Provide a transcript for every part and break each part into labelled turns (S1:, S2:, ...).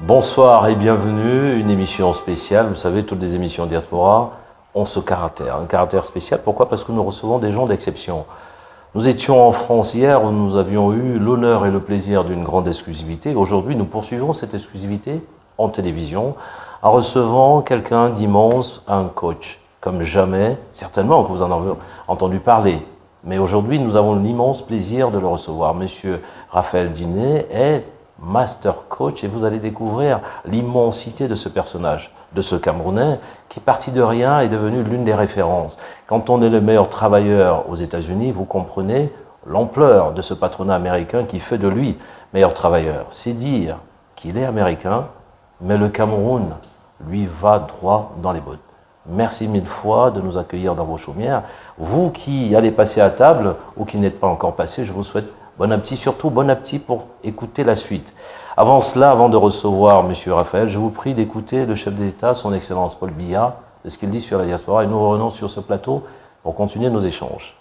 S1: Bonsoir et bienvenue, une émission spéciale. Vous savez, toutes les émissions Diaspora ont ce caractère. Un caractère spécial, pourquoi? Parce que nous recevons des gens d'exception. Nous étions en France hier où nous avions eu l'honneur et le plaisir d'une grande exclusivité. Aujourd'hui, nous poursuivons cette exclusivité en télévision en recevant quelqu'un d'immense, un coach, comme jamais, certainement que vous en avez entendu parler. Mais aujourd'hui, nous avons l'immense plaisir de le recevoir. Monsieur Raphaël Diné est Master Coach et vous allez découvrir l'immensité de ce personnage, de ce Camerounais qui, parti de rien, est devenu l'une des références. Quand on est le meilleur travailleur aux États-Unis, vous comprenez l'ampleur de ce patronat américain qui fait de lui meilleur travailleur. C'est dire qu'il est américain, mais le Cameroun lui va droit dans les bottes. Merci mille fois de nous accueillir dans vos chaumières. Vous qui allez passer à table ou qui n'êtes pas encore passé, je vous souhaite bon appétit, surtout bon appétit pour écouter la suite. Avant cela, avant de recevoir M. Raphaël, je vous prie d'écouter le chef d'État, son Excellence Paul Biya, de ce qu'il dit sur la diaspora, et nous revenons sur ce plateau pour continuer nos échanges.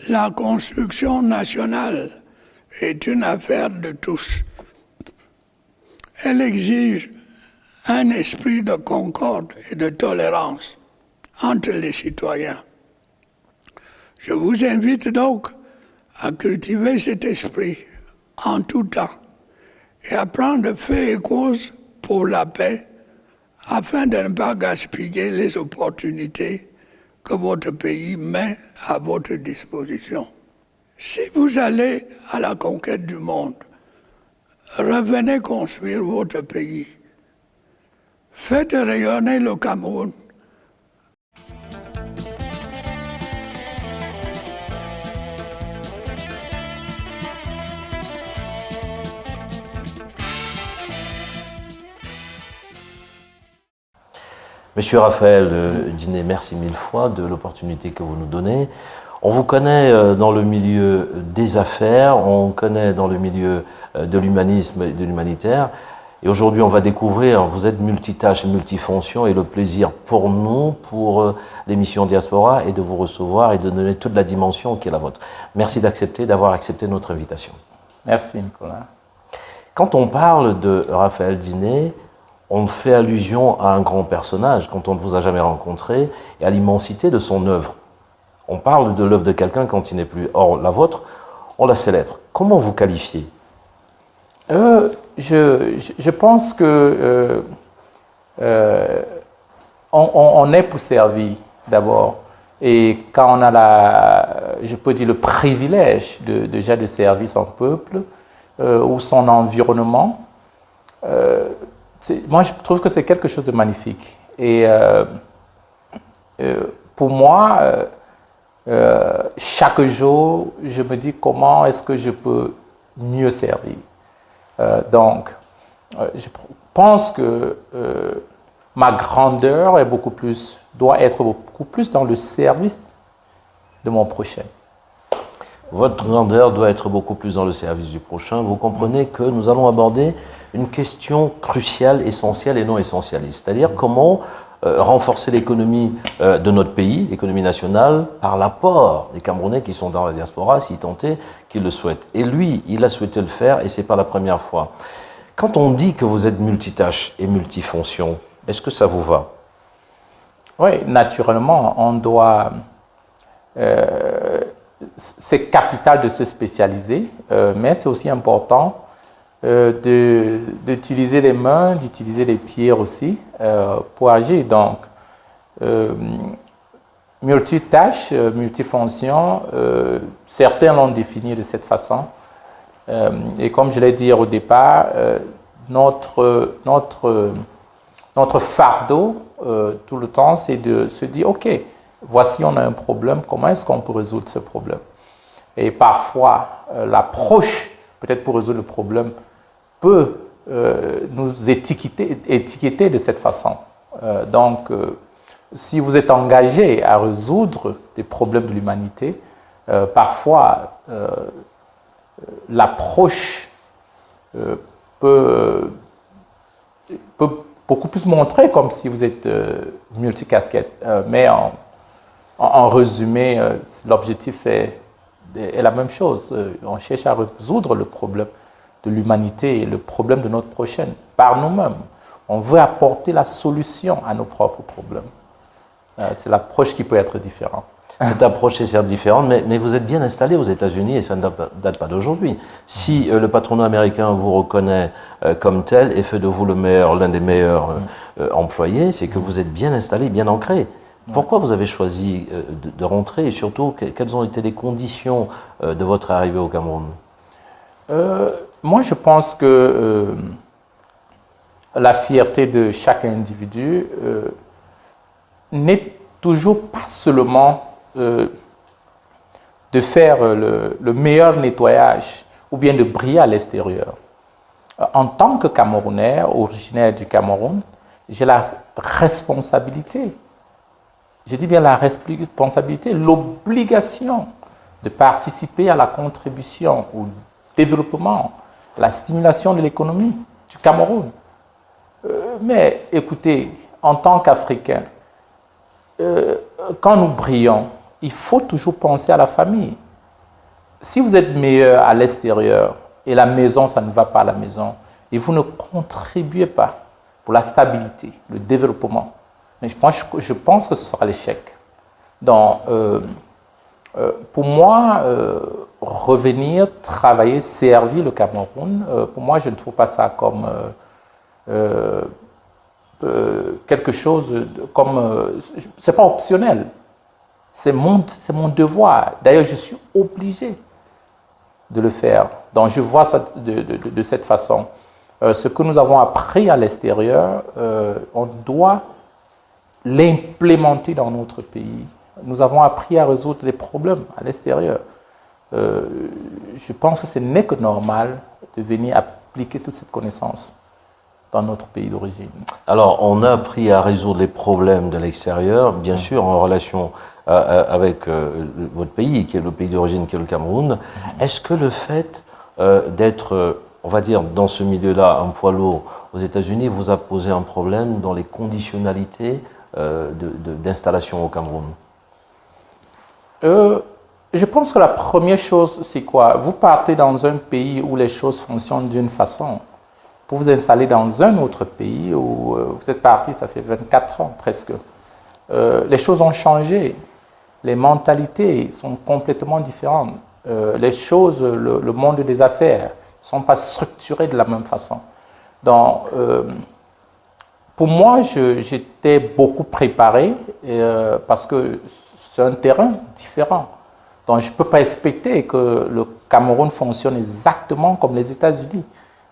S2: La construction nationale est une affaire de tous. Elle exige un esprit de concorde et de tolérance entre les citoyens. Je vous invite donc à cultiver cet esprit en tout temps et à prendre fait et cause pour la paix afin de ne pas gaspiller les opportunités que votre pays met à votre disposition. Si vous allez à la conquête du monde, revenez construire votre pays. Faites rayonner le Cameroun.
S1: Monsieur Raphaël Diné, merci mille fois de l'opportunité que vous nous donnez. On vous connaît dans le milieu des affaires, on connaît dans le milieu de l'humanisme et de l'humanitaire. Et aujourd'hui, on va découvrir, vous êtes multitâche, multifonction, et le plaisir pour nous, pour l'émission Diaspora, est de vous recevoir et de donner toute la dimension qui est la vôtre. Merci d'avoir accepté notre invitation.
S3: Merci, Nicolas.
S1: Quand on parle de Raphaël Diné, on fait allusion à un grand personnage quand on ne vous a jamais rencontré et à l'immensité de son œuvre. On parle de l'œuvre de quelqu'un quand il n'est plus. Or, la vôtre, on la célèbre. Comment vous qualifiez?
S3: Je pense que on est pour servir d'abord. Et quand on a je peux dire le privilège déjà de servir son peuple ou son environnement, moi je trouve que c'est quelque chose de magnifique. Et pour moi, chaque jour, je me dis comment est-ce que je peux mieux servir. Donc, je pense que ma grandeur est doit être beaucoup plus dans le service de mon prochain.
S1: Votre grandeur doit être beaucoup plus dans le service du prochain. Vous comprenez que nous allons aborder une question cruciale, essentielle et non essentialiste. C'est-à-dire comment renforcer l'économie de notre pays, l'économie nationale, par l'apport des Camerounais qui sont dans la diaspora, si tant est qu'ils le souhaitent. Et lui, il a souhaité le faire et ce n'est pas la première fois. Quand on dit que vous êtes multitâche et multifonction, est-ce que ça vous va?
S3: Oui, naturellement, on doit... c'est capital de se spécialiser, mais c'est aussi important d'utiliser les mains, d'utiliser les pieds aussi pour agir. Donc, multitâche, multifonction, certains l'ont défini de cette façon. Et comme je l'ai dit au départ, notre fardeau tout le temps, c'est de se dire, OK, voici on a un problème, comment est-ce qu'on peut résoudre ce problème? Et parfois, l'approche, peut-être pour résoudre le problème, peut nous étiqueter de cette façon. Donc, si vous êtes engagé à résoudre des problèmes de l'humanité, parfois l'approche peut beaucoup plus montrer comme si vous êtes multicasquette. Mais en résumé, l'objectif est la même chose. On cherche à résoudre le problème de l'humanité et le problème de notre prochaine par nous-mêmes. On veut apporter la solution à nos propres problèmes. C'est l'approche qui peut être différente.
S1: Cette approche est certes différente, mais vous êtes bien installé aux États-Unis et ça ne date pas d'aujourd'hui. Si le patronat américain vous reconnaît comme tel et fait de vous l'un des meilleurs employés, c'est que vous êtes bien installé, bien ancré. Pourquoi vous avez choisi de rentrer et surtout, quelles ont été les conditions de votre arrivée au Cameroun?
S3: Moi, je pense que la fierté de chaque individu n'est toujours pas seulement de faire le meilleur nettoyage ou bien de briller à l'extérieur. En tant que Camerounais, originaire du Cameroun, j'ai la responsabilité, je dis bien la responsabilité, l'obligation de participer à la contribution au développement, à la stimulation de l'économie du Cameroun. Mais écoutez, en tant qu'Africains, quand nous brillons, il faut toujours penser à la famille. Si vous êtes meilleur à l'extérieur et la maison, ça ne va pas à la maison, et vous ne contribuez pas pour la stabilité, le développement, mais je pense que ce sera l'échec. Donc, pour moi, revenir, travailler, servir le Cameroun, pour moi, je ne trouve pas ça comme quelque chose comme... c'est pas optionnel. C'est mon devoir. D'ailleurs, je suis obligé de le faire. Donc, je vois ça de cette façon. Ce que nous avons appris à l'extérieur, on doit l'implémenter dans notre pays. Nous avons appris à résoudre les problèmes à l'extérieur. Je pense que ce n'est que normal de venir appliquer toute cette connaissance dans notre pays d'origine.
S1: Alors, on a appris à résoudre les problèmes de l'extérieur, bien sûr, en relation avec votre pays, qui est le pays d'origine, qui est le Cameroun. Est-ce que le fait d'être, on va dire, dans ce milieu-là, un poids lourd aux États-Unis, vous a posé un problème dans les conditionnalités d'installation au Cameroun?
S3: Je pense que la première chose, c'est quoi? Vous partez dans un pays où les choses fonctionnent d'une façon. Pour vous installer dans un autre pays où vous êtes parti, ça fait 24 ans presque. Les choses ont changé. Les mentalités sont complètement différentes. Les choses, le monde des affaires, ne sont pas structurés de la même façon. Donc, pour moi, j'étais beaucoup préparé parce que c'est un terrain différent. Donc, je ne peux pas expecter que le Cameroun fonctionne exactement comme les États-Unis.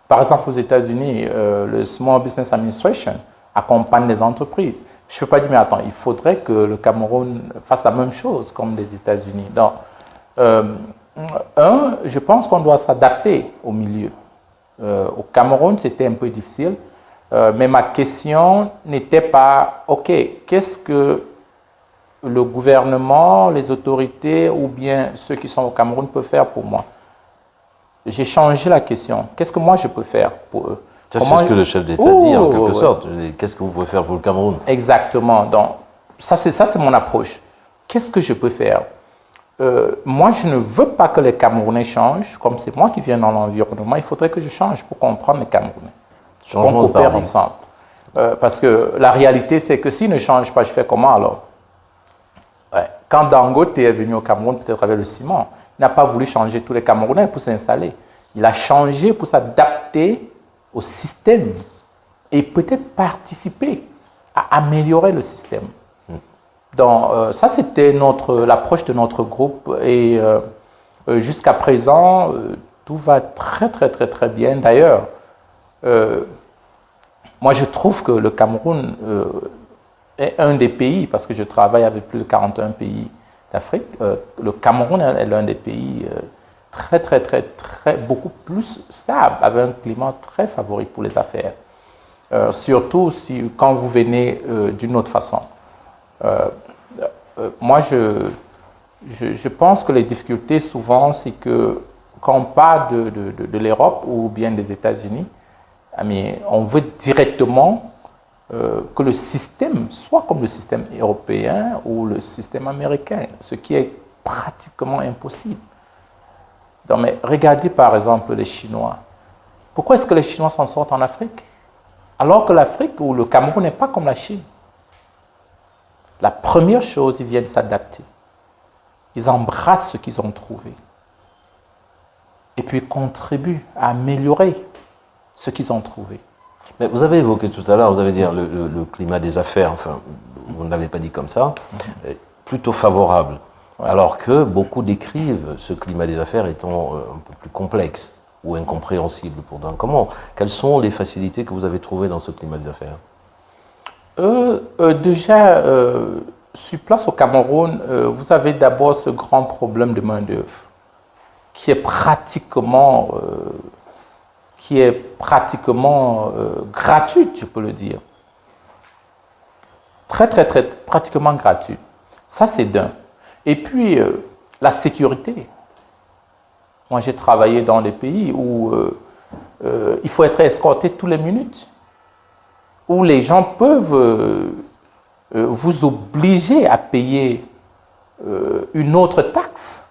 S3: Par exemple, aux États-Unis, le Small Business Administration accompagne les entreprises. Je ne peux pas dire, mais attends, il faudrait que le Cameroun fasse la même chose comme les États-Unis. Donc, je pense qu'on doit s'adapter au milieu. Au Cameroun, c'était un peu difficile, mais ma question n'était pas, OK, qu'est-ce que le gouvernement, les autorités ou bien ceux qui sont au Cameroun peuvent faire pour moi? J'ai changé la question. Qu'est-ce que moi je peux faire pour eux?
S1: Ça, c'est ce que le chef d'État dit en quelque sorte. Qu'est-ce que vous pouvez faire pour le Cameroun?
S3: Exactement. Donc, ça c'est mon approche. Qu'est-ce que je peux faire? Moi, je ne veux pas que les Camerounais changent. Comme c'est moi qui viens dans l'environnement, il faudrait que je change pour comprendre les Camerounais.
S1: Changement
S3: qu'on coopère ensemble. Parce que la réalité, c'est que s'ils ne changent pas, je fais comment alors? Quand Dangote est venu au Cameroun, peut-être avec le ciment, il n'a pas voulu changer tous les Camerounais pour s'installer. Il a changé pour s'adapter au système et peut-être participer à améliorer le système. Donc, ça, c'était l'approche de notre groupe. Et jusqu'à présent, tout va très, très, très, très bien. D'ailleurs, moi, je trouve que le Cameroun est un des pays, parce que je travaille avec plus de 41 pays d'Afrique, le Cameroun est l'un des pays très, très, très, très, beaucoup plus stable, avec un climat très favorable pour les affaires. Surtout quand vous venez d'une autre façon. Moi, je pense que les difficultés, souvent, c'est que quand on parle de l'Europe ou bien des États-Unis, on veut directement que le système soit comme le système européen ou le système américain, ce qui est pratiquement impossible. Donc, mais regardez par exemple les Chinois. Pourquoi est-ce que les Chinois s'en sortent en Afrique? Alors que l'Afrique ou le Cameroun n'est pas comme la Chine. La première chose, ils viennent s'adapter. Ils embrassent ce qu'ils ont trouvé. Et puis contribuent à améliorer ce qu'ils ont trouvé.
S1: Mais vous avez évoqué tout à l'heure, vous avez dit le climat des affaires, enfin, vous ne l'avez pas dit comme ça, plutôt favorable. Ouais. Alors que beaucoup décrivent ce climat des affaires étant un peu plus complexe ou incompréhensible pour d'un comment. Quelles sont les facilités que vous avez trouvées dans ce climat des affaires?
S3: Déjà, sur place au Cameroun, vous avez d'abord ce grand problème de main-d'œuvre qui est pratiquement gratuite, je peux le dire. Pratiquement gratuite. Ça, c'est d'un. Et puis, la sécurité. Moi, j'ai travaillé dans des pays où il faut être escorté toutes les minutes, où les gens peuvent vous obliger à payer une autre taxe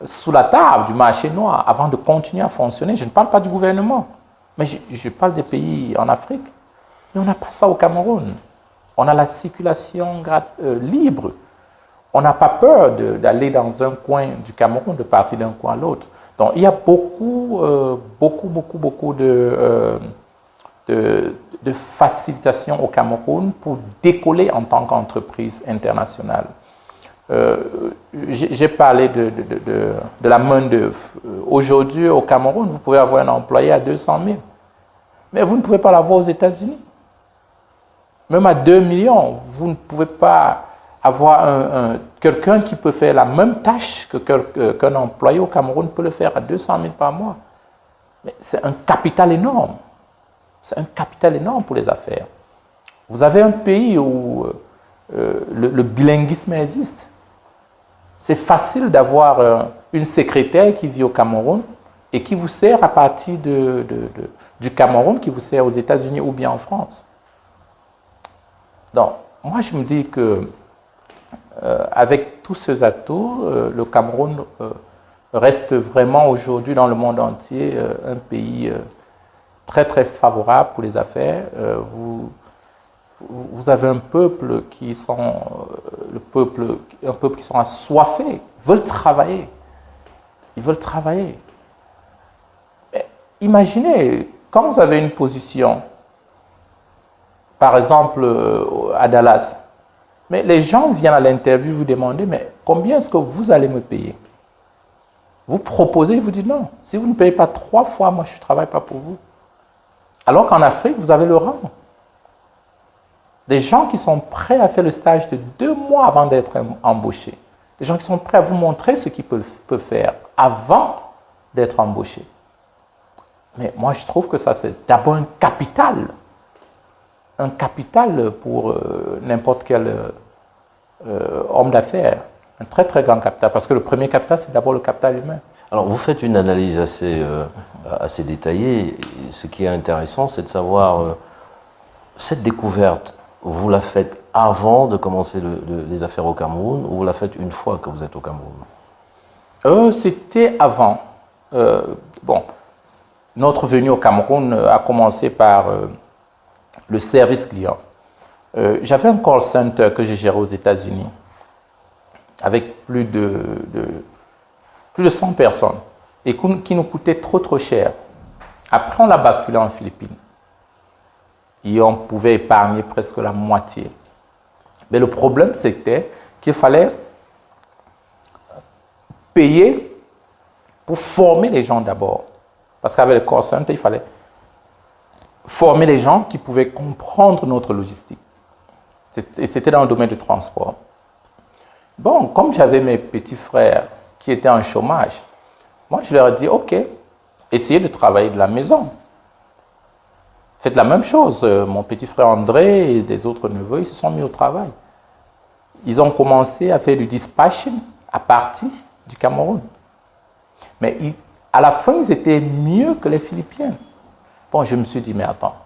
S3: sous la table du marché noir avant de continuer à fonctionner. Je ne parle pas du gouvernement, mais je parle des pays en Afrique. Mais on n'a pas ça au Cameroun. On a la circulation libre. On n'a pas peur d'aller dans un coin du Cameroun, de partir d'un coin à l'autre. Donc, il y a beaucoup de facilitation au Cameroun pour décoller en tant qu'entreprise internationale. J'ai parlé de la main-d'œuvre. Aujourd'hui, au Cameroun, vous pouvez avoir un employé à 200 000, mais vous ne pouvez pas l'avoir aux États-Unis. Même à 2 millions, vous ne pouvez pas avoir quelqu'un qui peut faire la même tâche qu'un employé au Cameroun peut le faire à 200 000 par mois. Mais c'est un capital énorme. C'est un capital énorme pour les affaires. Vous avez un pays où le bilinguisme existe. C'est facile d'avoir une secrétaire qui vit au Cameroun et qui vous sert à partir du Cameroun, qui vous sert aux États-Unis ou bien en France. Donc, moi, je me dis que avec tous ces atouts, le Cameroun reste vraiment aujourd'hui dans le monde entier un pays très très favorable pour les affaires. Vous avez un peuple qui sont assoiffés, veulent travailler. Ils veulent travailler. Mais imaginez, quand vous avez une position, par exemple à Dallas, mais les gens viennent à l'interview vous demander, mais combien est-ce que vous allez me payer? Vous proposez, ils vous disent non. Si vous ne payez pas 3 fois, moi je ne travaille pas pour vous. Alors qu'en Afrique, vous avez le rang. Des gens qui sont prêts à faire le stage de 2 mois avant d'être embauchés. Des gens qui sont prêts à vous montrer ce qu'ils peuvent faire avant d'être embauchés. Mais moi, je trouve que ça, c'est d'abord un capital. Un capital pour n'importe quel homme d'affaires. Un très, très grand capital. Parce que le premier capital, c'est d'abord le capital humain.
S1: Alors, vous faites une analyse assez détaillée. Ce qui est intéressant, c'est de savoir cette découverte, vous la faites avant de commencer les affaires au Cameroun ou vous la faites une fois que vous êtes au Cameroun?
S3: C'était avant. Bon, notre venue au Cameroun a commencé par le service client. J'avais un call center que j'ai géré aux États-Unis avec plus de 100 personnes et qui nous coûtait trop cher. Après, on l'a basculé en Philippines et on pouvait épargner presque la moitié. Mais le problème, c'était qu'il fallait payer pour former les gens d'abord. Parce qu'avec le call center, il fallait former les gens qui pouvaient comprendre notre logistique. Et c'était dans le domaine du transport. Bon, comme j'avais mes petits frères qui étaient en chômage, moi je leur ai dit, OK, essayez de travailler de la maison. Faites la même chose. Mon petit frère André et des autres neveux, ils se sont mis au travail. Ils ont commencé à faire du dispatching à partir du Cameroun. Mais à la fin, ils étaient mieux que les Philippiens. Bon, je me suis dit, mais attends,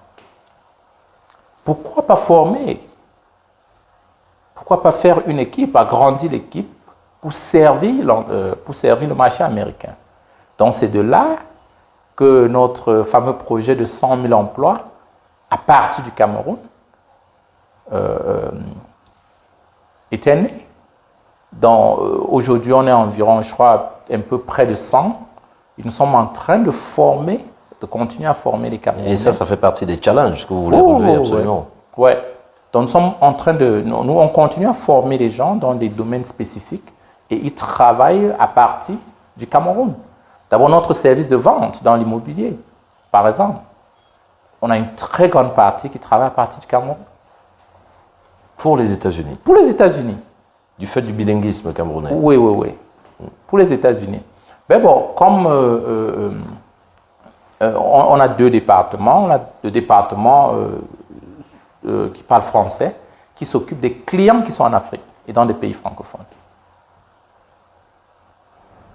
S3: pourquoi pas former? Pourquoi pas faire une équipe, agrandir l'équipe pour servir le marché américain? Donc c'est de là que notre fameux projet de 100 000 emplois à partir du Cameroun était né. Donc aujourd'hui on est environ, je crois, un peu près de 100. Et nous sommes en train de former, de continuer à former les Camerounais.
S1: Et ça fait partie des challenges que vous voulez relever, absolument.
S3: Oui. Donc nous sommes en train de... Nous, on continue à former les gens dans des domaines spécifiques et ils travaillent à partir du Cameroun. D'abord, notre service de vente dans l'immobilier, par exemple. On a une très grande partie qui travaille à partir du Cameroun.
S1: Pour les États-Unis?
S3: Pour les États-Unis.
S1: Du fait du bilinguisme camerounais?
S3: Oui, oui, oui. Pour les États-Unis. Mais bon, comme on a deux départements, on a le département qui parle français, qui s'occupe des clients qui sont en Afrique et dans des pays francophones.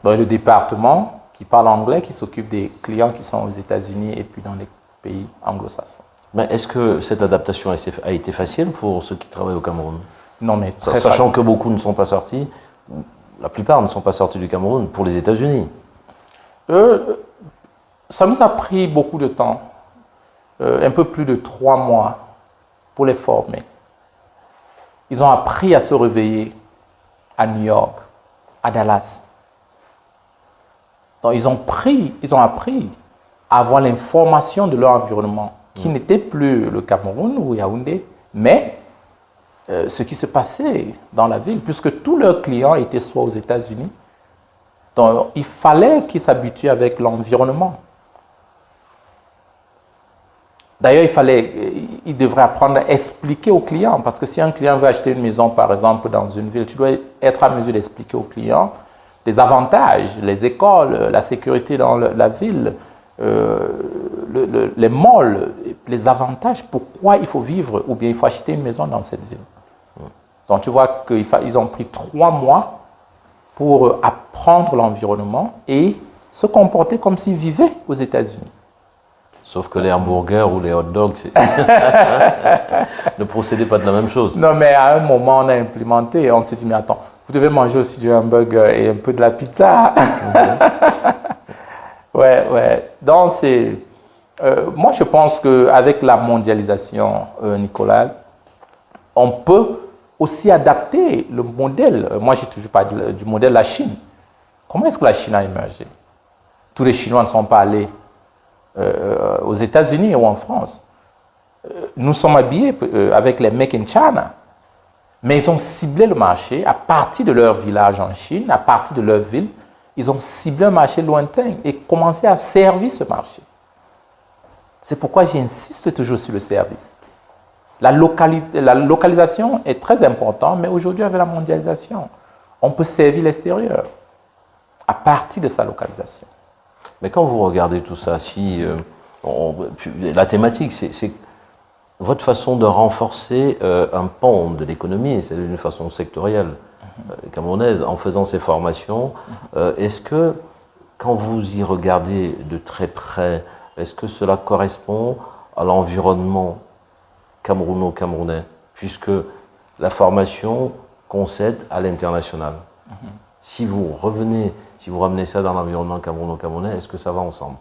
S3: Donc, le département qui parle anglais, qui s'occupe des clients qui sont aux États-Unis et puis dans les pays anglo-saxons.
S1: Mais est-ce que cette adaptation a été facile pour ceux qui travaillent au Cameroun?
S3: Non, mais très
S1: sachant que beaucoup ne sont pas sortis, la plupart ne sont pas sortis du Cameroun pour les États-Unis.
S3: Ça nous a pris beaucoup de temps, un peu plus de 3 mois pour les former. Ils ont appris à se réveiller à New York, à Dallas. Donc ils ont appris à avoir l'information de leur environnement, qui n'était plus le Cameroun ou Yaoundé, mais ce qui se passait dans la ville, puisque tous leurs clients étaient soit aux États-Unis. Donc, il fallait qu'ils s'habituent avec l'environnement. D'ailleurs, il devrait apprendre à expliquer aux clients, parce que si un client veut acheter une maison, par exemple, dans une ville, tu dois être à mesure d'expliquer aux clients les avantages, les écoles, la sécurité dans la ville, les malls, les avantages, pourquoi il faut vivre ou bien il faut acheter une maison dans cette ville. Donc tu vois qu'ils ont pris 3 mois pour apprendre l'environnement et se comporter comme s'ils vivaient aux États-Unis.
S1: Sauf que les hamburgers ou les hot dogs ne procédaient pas de la même chose.
S3: Non, mais à un moment, on a implémenté, on s'est dit, mais attends, vous devez manger aussi du hamburger et un peu de la pizza. Ouais. Donc, moi, je pense qu'avec la mondialisation, Nicolas, on peut aussi adapter le modèle. Moi, j'ai toujours parlé du modèle de la Chine. Comment est-ce que la Chine a émergé? Tous les Chinois ne sont pas allés aux États-Unis ou en France. Nous sommes habillés avec les Make in China, mais ils ont ciblé le marché à partir de leur village en Chine, à partir de leur ville. Ils ont ciblé un marché lointain et commencé à servir ce marché. C'est pourquoi j'insiste toujours sur le service. La localisation est très importante, mais aujourd'hui, avec la mondialisation, on peut servir l'extérieur à partir de sa localisation.
S1: Mais quand vous regardez tout ça, la thématique, c'est votre façon de renforcer un pan de l'économie, c'est d'une façon sectorielle camerounaise, en faisant ces formations. Est-ce que, quand vous y regardez de très près, est-ce que cela correspond à l'environnement camerouno-camerounais, puisque la formation concède à l'international? Si vous ramenez ça dans l'environnement camerouno-camerounais, est-ce que ça va ensemble?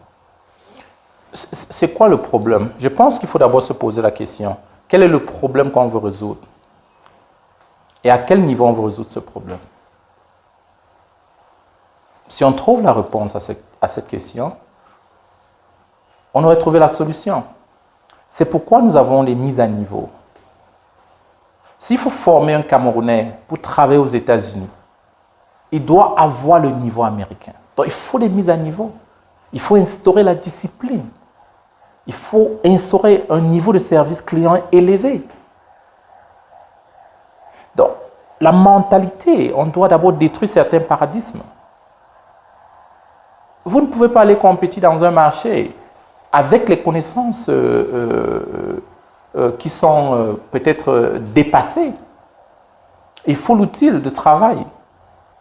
S3: C'est quoi le problème? Je pense qu'il faut d'abord se poser la question. Quel est le problème qu'on veut résoudre? Et à quel niveau on veut résoudre ce problème? Si on trouve la réponse à cette question, on aurait trouvé la solution. C'est pourquoi nous avons les mises à niveau. S'il faut former un Camerounais pour travailler aux États-Unis, il doit avoir le niveau américain. Donc il faut des mises à niveau. Il faut instaurer la discipline. Il faut instaurer un niveau de service client élevé. Donc, la mentalité, on doit d'abord détruire certains paradigmes. Vous ne pouvez pas aller compétir dans un marché avec les connaissances qui sont peut-être dépassées. Il faut l'outil de travail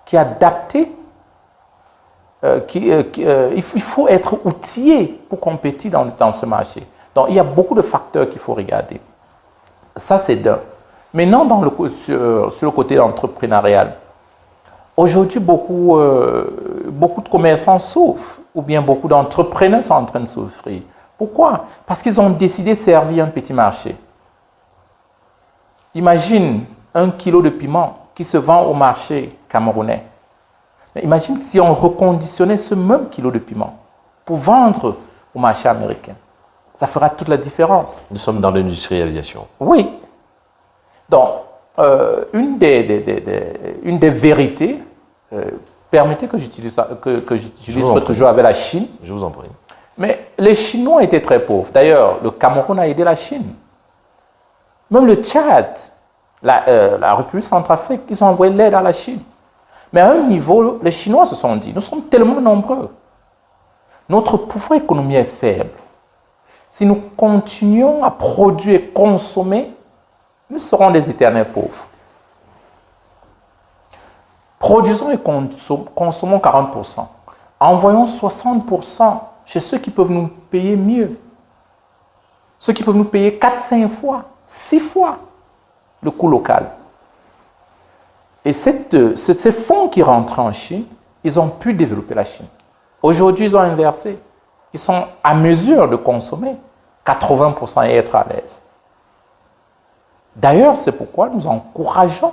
S3: qui est adapté. Il faut être outillé pour compétir dans ce marché. Donc, il y a beaucoup de facteurs qu'il faut regarder. Ça, c'est d'un. Maintenant, sur le côté entrepreneurial, aujourd'hui, beaucoup de commerçants souffrent, ou bien beaucoup d'entrepreneurs sont en train de souffrir. Pourquoi? Parce qu'ils ont décidé de servir un petit marché. Imagine 1 kilo de piment qui se vend au marché camerounais. Mais imagine si on reconditionnait ce même kilo de piment pour vendre au marché américain. Ça fera toute la différence.
S1: Nous sommes dans l'industrialisation.
S3: Oui. Donc, une des vérités, permettez que j'utilise toujours avec la Chine.
S1: Je vous en prie.
S3: Mais les Chinois étaient très pauvres. D'ailleurs, le Cameroun a aidé la Chine. Même le Tchad, la République centrafrique, ils ont envoyé l'aide à la Chine. Mais à un niveau, les Chinois se sont dit, nous sommes tellement nombreux. Notre pouvoir économique est faible. Si nous continuons à produire et consommer, nous serons des éternels pauvres. Produisons et consommons 40%. Envoyons 60% chez ceux qui peuvent nous payer mieux. Ceux qui peuvent nous payer 4-5 fois, 6 fois le coût local. Et ces fonds qui rentrent en Chine, ils ont pu développer la Chine. Aujourd'hui, ils ont inversé. Ils sont à mesure de consommer 80% et être à l'aise. D'ailleurs, c'est pourquoi nous encourageons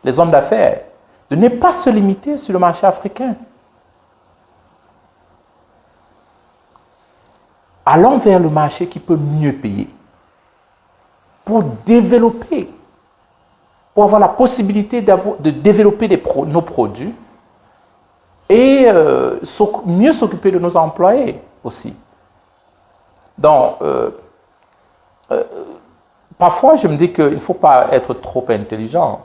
S3: les hommes d'affaires de ne pas se limiter sur le marché africain. Allons vers le marché qui peut mieux payer pour développer, pour avoir la possibilité de développer nos produits et mieux s'occuper de nos employés aussi. Donc, parfois, je me dis qu'il ne faut pas être trop intelligent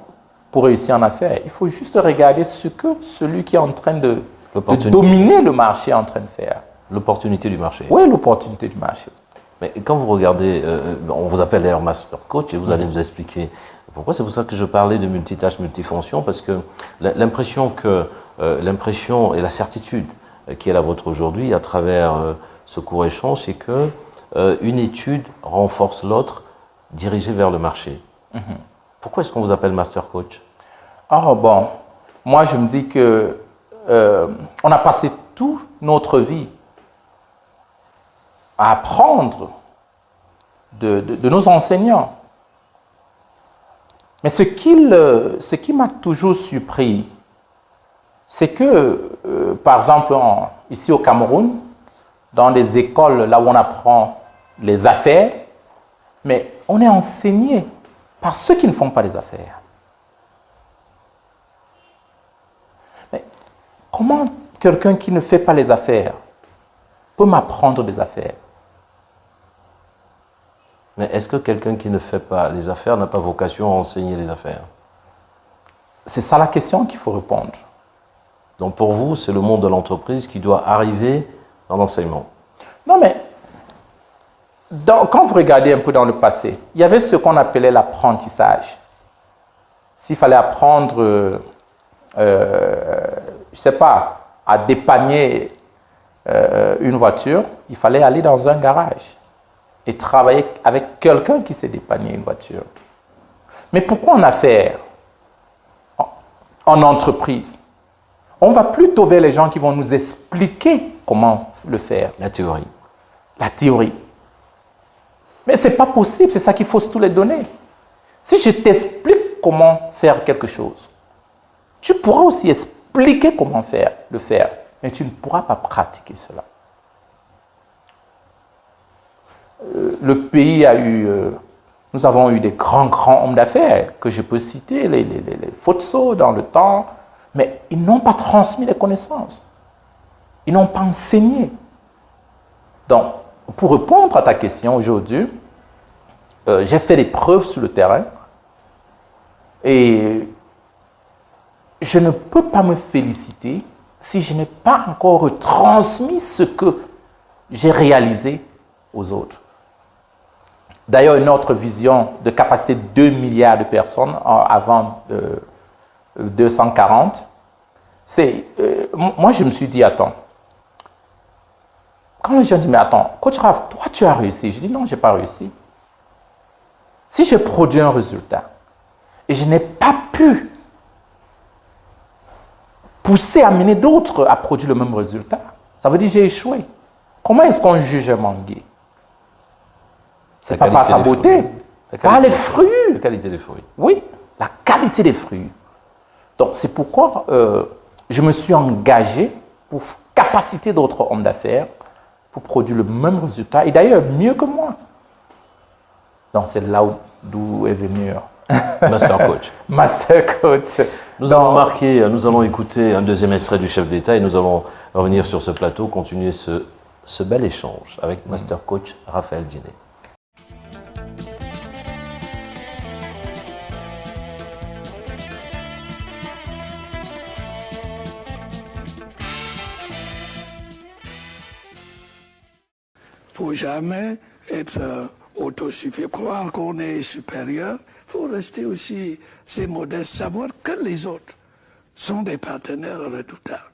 S3: pour réussir en affaires. Il faut juste regarder ce que celui qui est en train de dominer le marché est en train de faire.
S1: L'opportunité du marché.
S3: Oui, l'opportunité du marché.
S1: Mais quand vous regardez, on vous appelle d'ailleurs Master Coach et vous allez nous expliquer pourquoi. C'est pour ça que je parlais de multitâches, multifonctions, parce que l'impression et la certitude qui est la vôtre aujourd'hui à travers ce court échange, c'est que une étude renforce l'autre dirigée vers le marché. Pourquoi est-ce qu'on vous appelle Master Coach?
S3: Ah bon, moi je me dis que on a passé toute notre vie à apprendre de nos enseignants. Mais ce qui m'a toujours surpris, c'est que, par exemple, ici au Cameroun, dans les écoles là où on apprend les affaires, mais on est enseigné par ceux qui ne font pas les affaires. Mais comment quelqu'un qui ne fait pas les affaires peut m'apprendre des affaires?
S1: Mais est-ce que quelqu'un qui ne fait pas les affaires n'a pas vocation à enseigner les affaires?
S3: C'est ça la question qu'il faut répondre.
S1: Donc pour vous, c'est le monde de l'entreprise qui doit arriver dans l'enseignement.
S3: Non, mais quand vous regardez un peu dans le passé, il y avait ce qu'on appelait l'apprentissage. S'il fallait apprendre, je ne sais pas, à dépanner une voiture, il fallait aller dans un garage et travailler avec quelqu'un qui sait dépanner une voiture. Mais pourquoi en affaires, en entreprise, on va plutôt vers les gens qui vont nous expliquer comment le faire.
S1: La théorie.
S3: La théorie. Mais ce n'est pas possible, c'est ça qu'il faut tous les donner. Si je t'explique comment faire quelque chose, tu pourras aussi expliquer comment le faire, mais tu ne pourras pas pratiquer cela. Le pays nous avons eu des grands hommes d'affaires que je peux citer, les Fotso dans le temps, mais ils n'ont pas transmis les connaissances. Ils n'ont pas enseigné. Donc, pour répondre à ta question aujourd'hui, j'ai fait des preuves sur le terrain et je ne peux pas me féliciter si je n'ai pas encore retransmis ce que j'ai réalisé aux autres. D'ailleurs, une autre vision de capacité de 2 milliards de personnes avant 240, c'est... moi, je me suis dit, attends, quand les gens disent, mais attends, Coach Raph, toi, tu as réussi. Je dis, non, je n'ai pas réussi. Si j'ai produit un résultat et je n'ai pas pu pousser, amener d'autres à produire le même résultat, ça veut dire que j'ai échoué. Comment est-ce qu'on juge un manguier? Ce n'est pas par sa beauté, par les fruits.
S1: La qualité des fruits.
S3: Oui, la qualité des fruits. Donc, c'est pourquoi je me suis engagé pour capaciter d'autres hommes d'affaires pour produire le même résultat, et d'ailleurs mieux que moi. Donc, c'est là d'où est venu
S1: Master Coach.
S3: Master Coach.
S1: Nous allons écouter un deuxième extrait du chef d'État et nous allons revenir sur ce plateau, continuer ce bel échange avec Master Coach Raphaël Diné.
S2: Il ne faut jamais être autosuffisant, croire qu'on est supérieur. Il faut rester aussi assez modeste, savoir que les autres sont des partenaires redoutables.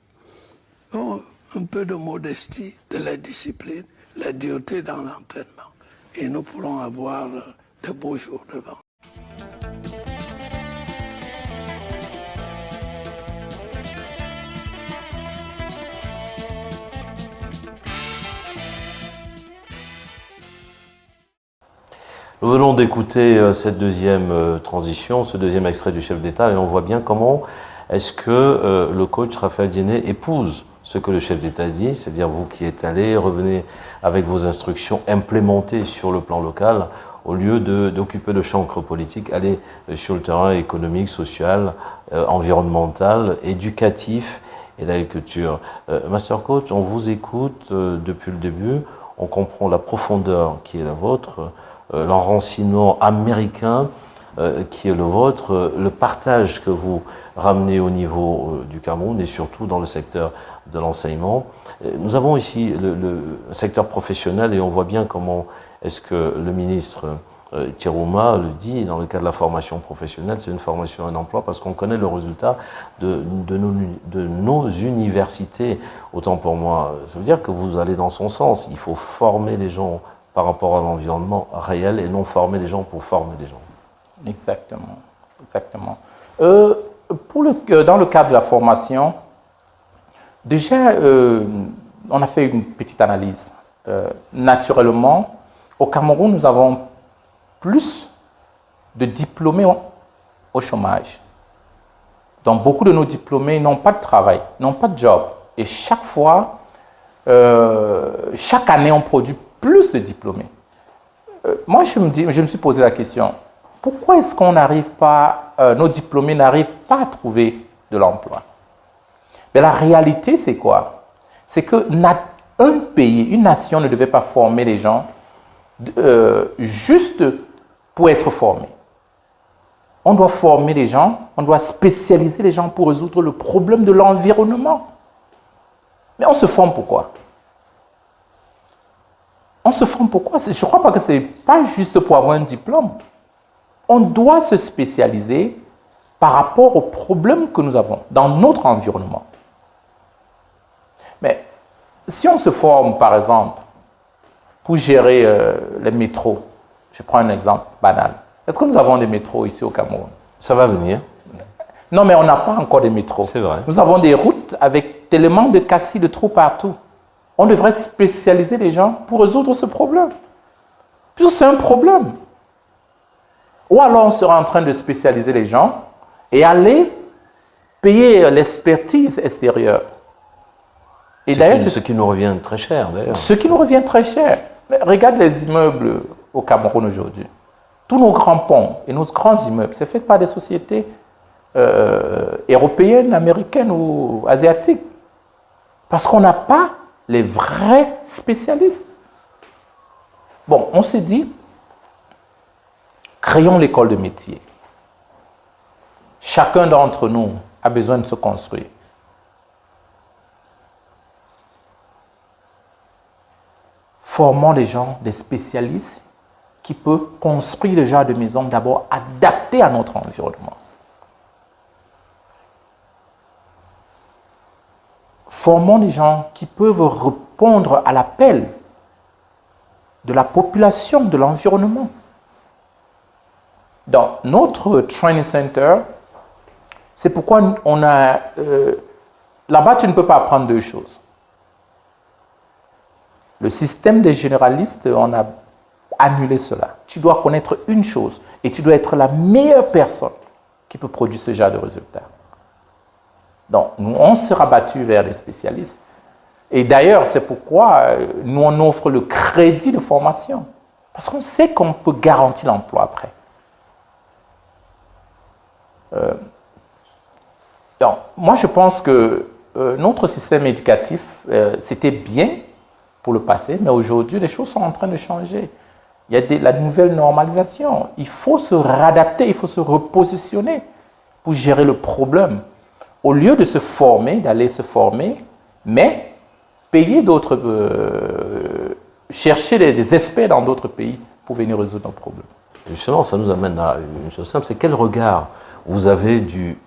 S2: Donc, un peu de modestie, de la discipline, la dureté dans l'entraînement. Et nous pourrons avoir de beaux jours devant.
S1: Nous venons d'écouter cette deuxième transition, ce deuxième extrait du chef d'État, et on voit bien comment est-ce que le coach Raphaël Diné épouse ce que le chef d'État dit, c'est-à-dire vous qui êtes allé, revenez avec vos instructions implémentées sur le plan local, au lieu d'occuper le chancre politique, aller sur le terrain économique, social, environnemental, éducatif et l'agriculture. Master Coach, on vous écoute depuis le début, on comprend la profondeur qui est la vôtre, l'enracinement américain qui est le vôtre, le partage que vous ramenez au niveau du Cameroun et surtout dans le secteur de l'enseignement. Nous avons ici le secteur professionnel et on voit bien comment est-ce que le ministre Thirouma le dit dans le cadre de la formation professionnelle, c'est une formation, un emploi, parce qu'on connaît le résultat de nos universités. Autant pour moi, ça veut dire que vous allez dans son sens. Il faut former les gens par rapport à l'environnement réel et non former les gens pour former les gens.
S3: Exactement, exactement. Dans le cadre de la formation, déjà, on a fait une petite analyse. Naturellement, au Cameroun, nous avons plus de diplômés au chômage. Donc, beaucoup de nos diplômés n'ont pas de travail, n'ont pas de job. Et chaque fois, chaque année, on produit plus de diplômés. Moi, je me suis posé la question, pourquoi est-ce qu'on n'arrive pas, nos diplômés n'arrivent pas à trouver de l'emploi? Mais la réalité, c'est quoi? C'est que un pays, une nation ne devait pas former les gens juste pour être formés. On doit former les gens, on doit spécialiser les gens pour résoudre le problème de l'environnement. Mais on se forme pourquoi? On se forme pourquoi? Je ne crois pas que ce n'est pas juste pour avoir un diplôme. On doit se spécialiser par rapport aux problèmes que nous avons dans notre environnement. Mais si on se forme, par exemple, pour gérer les métros, je prends un exemple banal. Est-ce que nous avons des métros ici au Cameroun?
S1: Ça va venir.
S3: Non, mais on n'a pas encore des métros.
S1: C'est vrai.
S3: Nous avons des routes avec tellement de cassis, de trous partout. On devrait spécialiser les gens pour résoudre ce problème. Puisque c'est un problème. Ou alors on sera en train de spécialiser les gens et aller payer l'expertise extérieure. Et d'ailleurs,
S1: ce qui nous revient très cher, d'ailleurs.
S3: Ce qui nous revient très cher. Mais regarde les immeubles au Cameroun aujourd'hui. Tous nos grands ponts et nos grands immeubles, c'est fait par des sociétés européennes, américaines ou asiatiques. Parce qu'on n'a pas les vrais spécialistes. Bon, on s'est dit, créons l'école de métier. Chacun d'entre nous a besoin de se construire. Formons les gens, des spécialistes qui peuvent construire le genre de maison d'abord adapté à notre environnement. Formons les gens qui peuvent répondre à l'appel de la population, de l'environnement. notre training center, c'est pourquoi on a... là-bas, tu ne peux pas apprendre deux choses. Le système des généralistes, on a annulé cela. Tu dois connaître une chose et tu dois être la meilleure personne qui peut produire ce genre de résultats. Donc, nous, on s'est rabattu vers les spécialistes. Et d'ailleurs, c'est pourquoi nous, on offre le crédit de formation. Parce qu'on sait qu'on peut garantir l'emploi après. Donc, moi, je pense que notre système éducatif, c'était bien pour le passé, mais aujourd'hui, les choses sont en train de changer. Il y a la nouvelle normalisation. Il faut se réadapter, il faut se repositionner pour gérer le problème. Au lieu de se former, d'aller se former, mais payer d'autres, chercher des experts dans d'autres pays pour venir résoudre nos problèmes.
S1: Justement, ça nous amène à une chose simple, c'est quel regard vous avez du,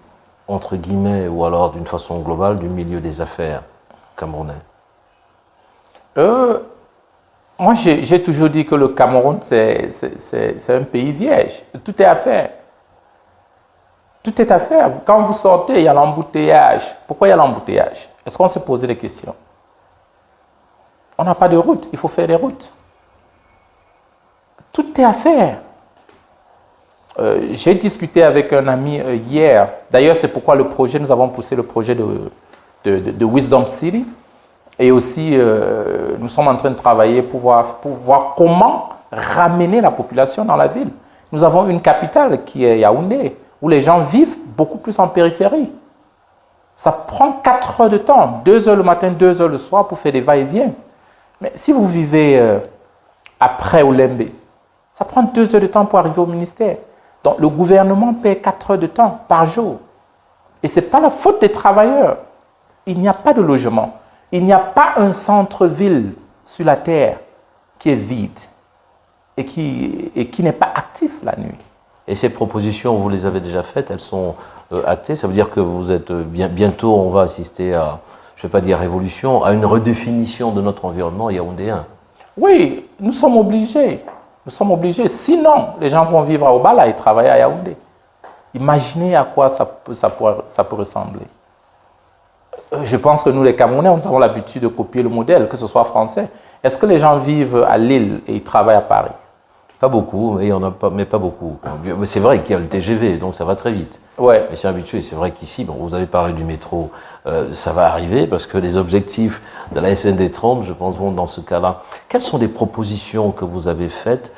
S1: entre guillemets, ou alors d'une façon globale, du milieu des affaires camerounais?
S3: Moi, j'ai toujours dit que le Cameroun, c'est un pays vierge. Tout est à faire. Tout est à faire. Quand vous sortez, il y a l'embouteillage. Pourquoi il y a l'embouteillage? Est-ce qu'on s'est posé des questions? On n'a pas de route, il faut faire des routes. Tout est à faire. J'ai discuté avec un ami hier. D'ailleurs, c'est pourquoi nous avons poussé le projet de Wisdom City. Et aussi, nous sommes en train de travailler pour voir comment ramener la population dans la ville. Nous avons une capitale qui est Yaoundé, où les gens vivent beaucoup plus en périphérie. Ça prend 4 heures de temps, 2 heures le matin, 2 heures le soir pour faire des va-et-vient. Mais si vous vivez après Olembe, ça prend 2 heures de temps pour arriver au ministère. Donc le gouvernement paie 4 heures de temps par jour. Et ce n'est pas la faute des travailleurs. Il n'y a pas de logement. Il n'y a pas un centre-ville sur la terre qui est vide et qui n'est pas actif la nuit.
S1: Et ces propositions, vous les avez déjà faites, elles sont actées. Ça veut dire que vous êtes bientôt, on va assister à, je ne vais pas dire révolution, à une redéfinition de notre environnement yaoundéen.
S3: Oui, nous sommes obligés. Nous sommes obligés. Sinon, les gens vont vivre à Obala et travailler à Yaoundé. Imaginez à quoi ça peut ressembler. Je pense que nous, les Camerounais, nous avons l'habitude de copier le modèle, que ce soit français. Est-ce que les gens vivent à Lille et ils travaillent à Paris?
S1: Pas beaucoup, mais pas beaucoup. Mais c'est vrai qu'il y a le TGV, donc ça va très vite.
S3: Ouais.
S1: Mais c'est habitué. C'est vrai qu'ici, bon, vous avez parlé du métro, ça va arriver parce que les objectifs de la SND 30, je pense, vont dans ce cas-là. Quelles sont les propositions que vous avez faites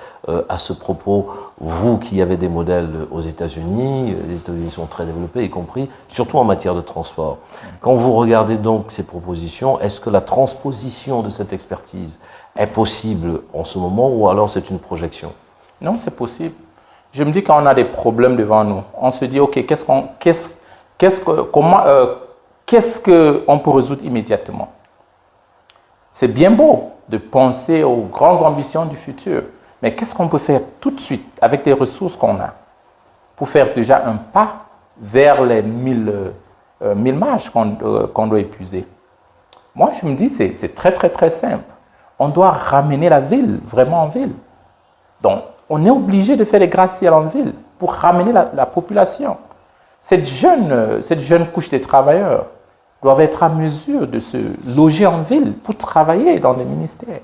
S1: à ce propos, vous qui avez des modèles aux États-Unis? Les États-Unis sont très développés, y compris, surtout en matière de transport. Quand vous regardez donc ces propositions, est-ce que la transposition de cette expertise est possible en ce moment ou alors c'est une projection?
S3: Non, c'est possible. Je me dis quand on a des problèmes devant nous, on se dit, OK, qu'est-ce qu'on peut résoudre immédiatement? C'est bien beau de penser aux grandes ambitions du futur, mais qu'est-ce qu'on peut faire tout de suite avec les ressources qu'on a pour faire déjà un pas vers les 1000 marches qu'on doit épuiser? Moi, je me dis, c'est très, très, très simple. On doit ramener la ville vraiment en ville. Donc, on est obligé de faire des gratte-ciels en ville pour ramener la population. Cette jeune couche des travailleurs doivent être à mesure de se loger en ville pour travailler dans les ministères.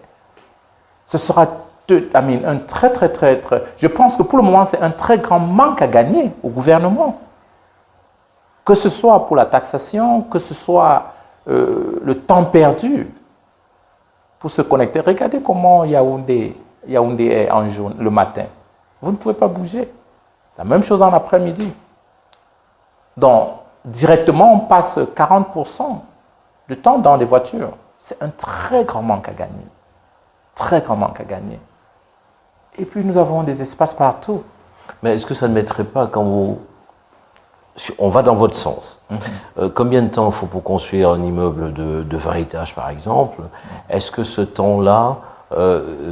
S3: Ce sera un très, très, très, très... Je pense que pour le moment, c'est un très grand manque à gagner au gouvernement. Que ce soit pour la taxation, que ce soit le temps perdu pour se connecter. Regardez comment Yaoundé est en journée, le matin. Vous ne pouvez pas bouger. La même chose en après-midi. Donc, directement, on passe 40% du temps dans les voitures. C'est un très grand manque à gagner. Très grand manque à gagner. Et puis, nous avons des espaces partout.
S1: Mais est-ce que ça ne mettrait pas, quand vous... On va dans votre sens. Combien de temps il faut pour construire un immeuble de 20 étages, par exemple? Est-ce que ce temps-là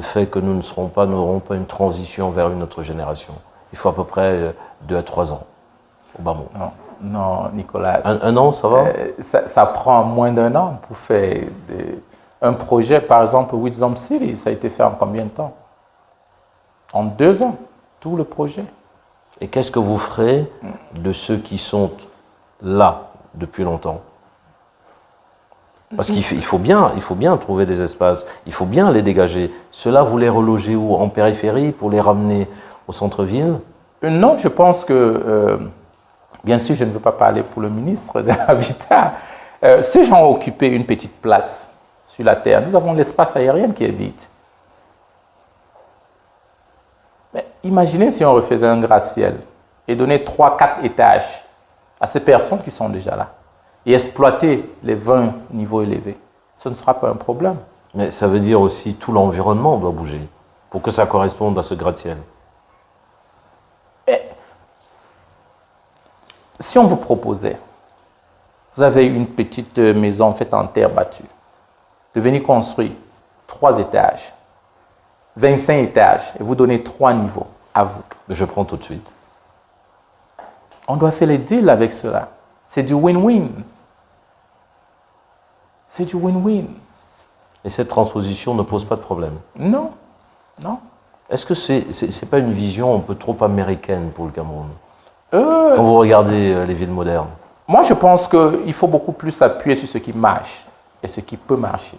S1: fait que nous n'aurons pas une transition vers une autre génération? Il faut à peu près 2 à 3 ans, au bas mot.
S3: Non, Nicolas.
S1: Un an, ça va?
S3: Ça prend moins d'1 an pour faire un projet, par exemple, Wisdom City. Ça a été fait en combien de temps? En 2 ans, tout le projet.
S1: Et qu'est-ce que vous ferez de ceux qui sont là depuis longtemps? Parce qu'il faut bien trouver des espaces, il faut bien les dégager. Ceux-là, vous les relogez où? En périphérie pour les ramener au centre-ville?
S3: Non, je pense que, bien sûr, je ne veux pas parler pour le ministre de l'Habitat. Ces gens ont occupé une petite place sur la Terre. Nous avons l'espace aérien qui est vide. Mais imaginez si on refaisait un gratte-ciel et donnait 3-4 étages à ces personnes qui sont déjà là et exploiter les 20 niveaux élevés. Ce ne sera pas un problème.
S1: Mais ça veut dire aussi tout l'environnement doit bouger pour que ça corresponde à ce gratte-ciel.
S3: Si on vous proposait, vous avez une petite maison faite en terre battue, de venir construire 3 étages, 25 étages, et vous donnez 3 niveaux à vous.
S1: Je prends tout de suite.
S3: On doit faire les deals avec cela. C'est du win-win. C'est du win-win.
S1: Et cette transposition ne pose pas de problème?
S3: Non, non.
S1: Est-ce que c'est pas une vision un peu trop américaine pour le Cameroun? Quand vous regardez les villes modernes.
S3: Moi, je pense qu'il faut beaucoup plus s'appuyer sur ce qui marche et ce qui peut marcher.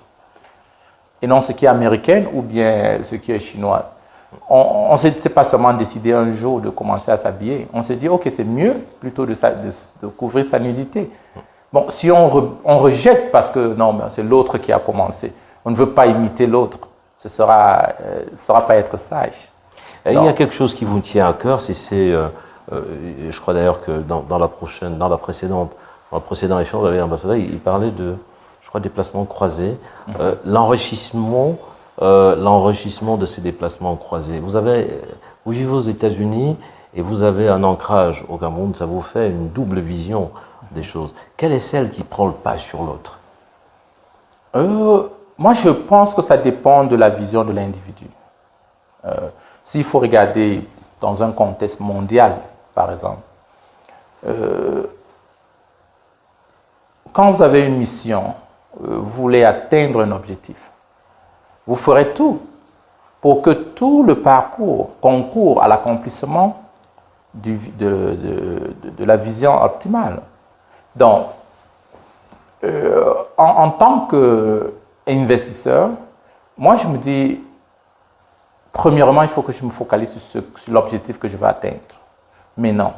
S3: Et non ce qui est américain ou bien ce qui est chinois. On ne s'est pas seulement décidé un jour de commencer à s'habiller. On s'est dit, OK, c'est mieux plutôt de couvrir sa nudité. Bon, si on rejette parce que non, c'est l'autre qui a commencé, on ne veut pas imiter l'autre, ce sera pas être sage.
S1: Il y a quelque chose qui vous tient à cœur, je crois d'ailleurs que dans le précédent échange avec l'ambassadeur, il parlait de, je crois, déplacements croisés, l'enrichissement de ces déplacements croisés. Vous vivez aux États-Unis et vous avez un ancrage au Cameroun, ça vous fait une double vision des choses. Quelle est celle qui prend le pas sur l'autre?
S3: Moi, je pense que ça dépend de la vision de l'individu. S'il faut regarder dans un contexte mondial, par exemple, quand vous avez une mission, vous voulez atteindre un objectif, vous ferez tout pour que tout le parcours concourt à l'accomplissement de la vision optimale. Donc, en tant qu'investisseur, moi je me dis, premièrement, il faut que je me focalise sur l'objectif que je veux atteindre. Mais non,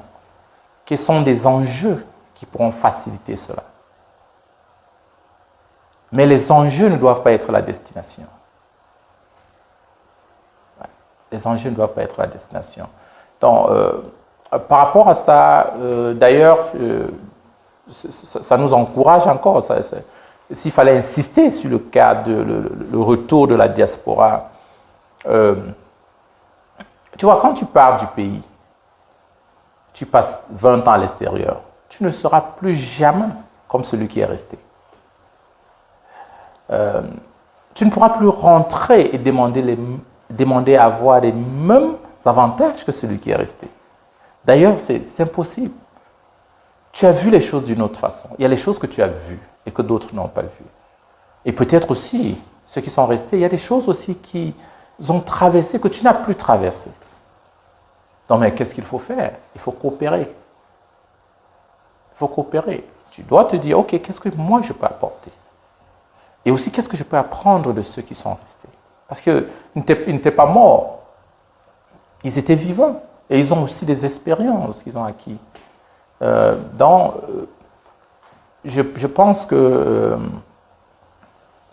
S3: quels sont les enjeux qui pourront faciliter cela? Mais les enjeux ne doivent pas être la destination. Les enjeux ne doivent pas être la destination. Donc, par rapport à ça, d'ailleurs, ça nous encourage encore. S'il fallait insister sur le cas le retour de la diaspora, tu vois, quand tu pars du pays, tu passes 20 ans à l'extérieur, tu ne seras plus jamais comme celui qui est resté. Tu ne pourras plus rentrer et demander à avoir les mêmes avantages que celui qui est resté. D'ailleurs, c'est impossible. Tu as vu les choses d'une autre façon. Il y a les choses que tu as vues et que d'autres n'ont pas vues. Et peut-être aussi, ceux qui sont restés, il y a des choses aussi qu'ils ont traversées que tu n'as plus traversées. Donc, mais qu'est-ce qu'il faut faire? Il faut coopérer. Il faut coopérer. Tu dois te dire, OK, qu'est-ce que moi je peux apporter? Et aussi, qu'est-ce que je peux apprendre de ceux qui sont restés? Parce qu'ils n'étaient pas morts. Ils étaient vivants. Et ils ont aussi des expériences qu'ils ont acquises. Je pense que